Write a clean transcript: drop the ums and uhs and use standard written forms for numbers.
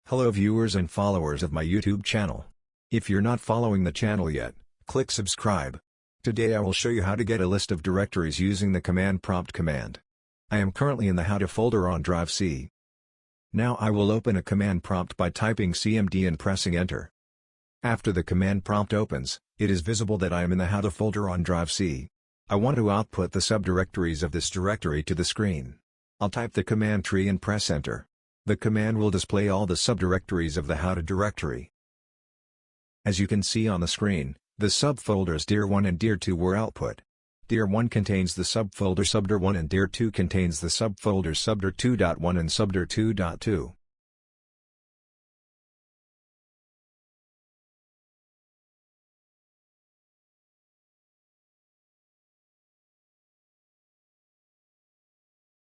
Hello viewers and followers of my YouTube channel. If you're not following the channel yet, click subscribe. Today I will show you how to get a list of directories using the command prompt command. I am currently in the How to folder on drive C. Now I will open a command prompt by typing CMD and pressing enter. After the command prompt opens, it is visible that I am in the How to folder on drive C. I want to output the subdirectories of this directory to the screen. I'll type the command tree and press enter. The command will display all the subdirectories of the How to directory. As you can see on the screen, the subfolders dir1 and dir2 were output. dir1 contains the subfolder subdir1 and dir2 contains the subfolders subdir2.1 and subdir2.2.